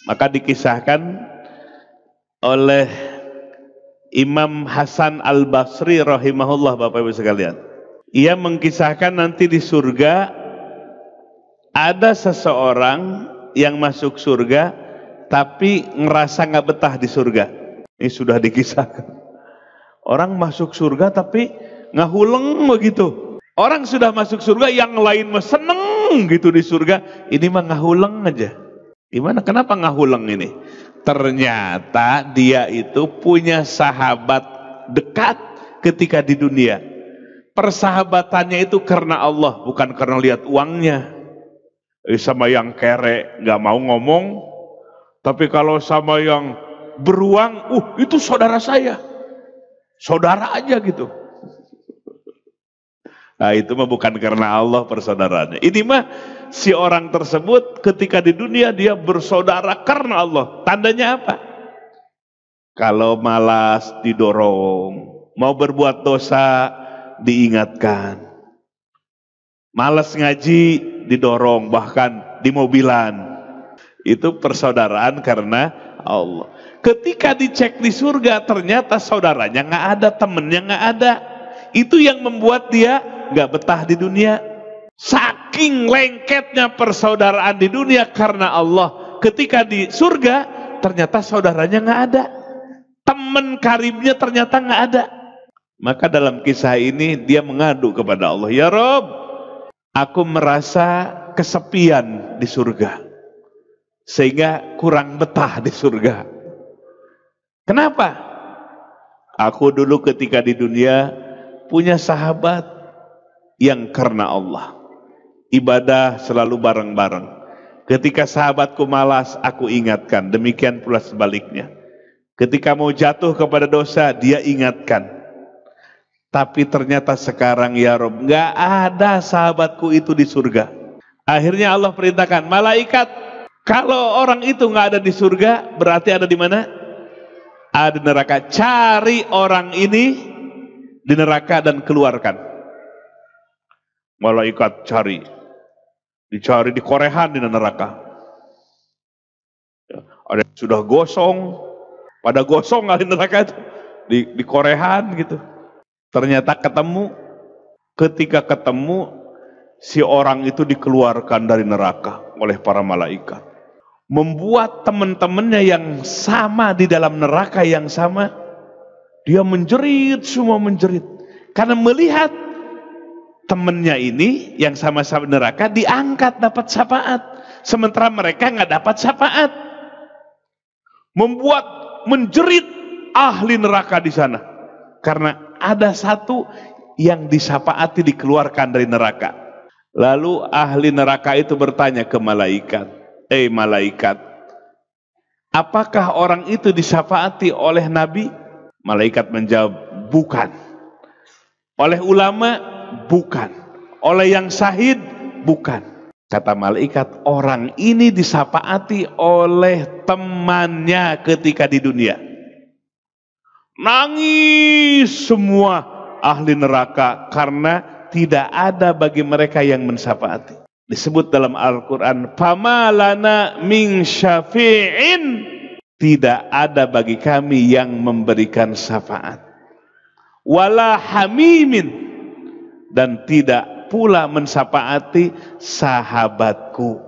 Maka dikisahkan oleh Imam Hasan Al-Basri rahimahullah, Bapak Ibu sekalian. Ia mengkisahkan nanti di surga ada seseorang yang masuk surga tapi ngerasa nggak betah di surga. Ini sudah dikisahkan. Orang masuk surga tapi ngahuleng begitu. Orang sudah masuk surga yang lain mah seneng gitu di surga. Ini mah ngahuleng aja. Gimana? Kenapa ngahuleng ini? Ternyata dia itu punya sahabat dekat ketika di dunia. Persahabatannya itu karena Allah, bukan karena lihat uangnya. Sama yang kere nggak mau ngomong, tapi kalau sama yang beruang, itu saudara saya, saudara aja gitu. Nah itu mah bukan karena Allah persaudaranya. Ini mah si orang tersebut ketika di dunia dia bersaudara karena Allah. Tandanya apa? Kalau malas didorong, mau berbuat dosa diingatkan, malas ngaji didorong, bahkan di mobilan. Itu persaudaraan karena Allah. Ketika dicek di surga ternyata saudaranya nggak ada, temennya nggak ada. Itu yang membuat dia nggak betah di dunia. Saking lengketnya persaudaraan di dunia karena Allah, ketika di surga ternyata saudaranya nggak ada, teman karibnya ternyata nggak ada. Maka dalam kisah ini dia mengadu kepada Allah, ya Rob, aku merasa kesepian di surga sehingga kurang betah di surga. Kenapa? Aku dulu ketika di dunia punya sahabat yang karena Allah, ibadah selalu bareng-bareng. Ketika sahabatku malas, aku ingatkan. Demikian pula sebaliknya. Ketika mau jatuh kepada dosa, dia ingatkan. Tapi ternyata sekarang ya Rob, nggak ada sahabatku itu di surga. Akhirnya Allah perintahkan malaikat, kalau orang itu nggak ada di surga, berarti ada di mana? Ada di neraka. Cari orang ini di neraka dan keluarkan. Malaikat cari, dicari di korehan di neraka. Ada yang sudah gosong, pada gosong kali neraka itu, di korehan gitu. Ternyata ketemu. Ketika ketemu, si orang itu dikeluarkan dari neraka oleh para malaikat. Membuat teman-temannya yang sama di dalam neraka yang sama, dia menjerit, semua menjerit. Karena melihat temannya ini yang sama-sama neraka diangkat dapat syafaat, sementara mereka nggak dapat syafaat. Membuat menjerit ahli neraka di sana. Karena ada satu yang disyafaati dikeluarkan dari neraka. Lalu ahli neraka itu bertanya ke malaikat, malaikat, apakah orang itu disyafaati oleh Nabi? Malaikat menjawab, bukan. Oleh ulama? Bukan. Oleh yang syahid? Bukan. Kata malaikat, orang ini disyafaati oleh temannya ketika di dunia. Nangis semua ahli neraka karena tidak ada bagi mereka yang mensyafaati. Disebut dalam Al-Quran, famalana min syafi'in, tidak ada bagi kami yang memberikan syafaat. Wala hamimin, dan tidak pula mensyafaati sahabatku.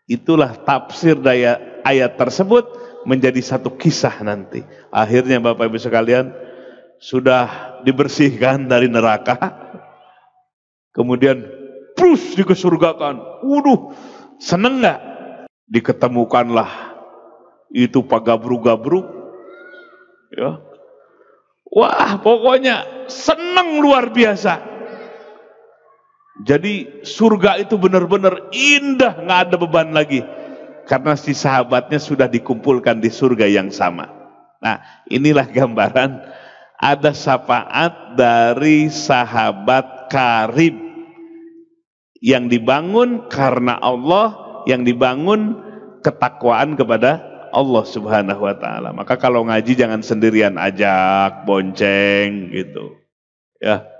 Itulah tafsir daya ayat tersebut menjadi satu kisah nanti. Akhirnya Bapak Ibu sekalian sudah dibersihkan dari neraka, kemudian terus dikesurgakan. Seneng nggak? Diketemukanlah itu Pak Gabruk-gabruk, ya. Wah, pokoknya seneng luar biasa. Jadi surga itu benar-benar indah, nggak ada beban lagi. Karena si sahabatnya sudah dikumpulkan di surga yang sama. Nah, inilah gambaran ada syafaat dari sahabat karib yang dibangun karena Allah, yang dibangun ketakwaan kepada Allah Subhanahu wa taala. Maka kalau ngaji jangan sendirian, ajak, bonceng gitu. Ya.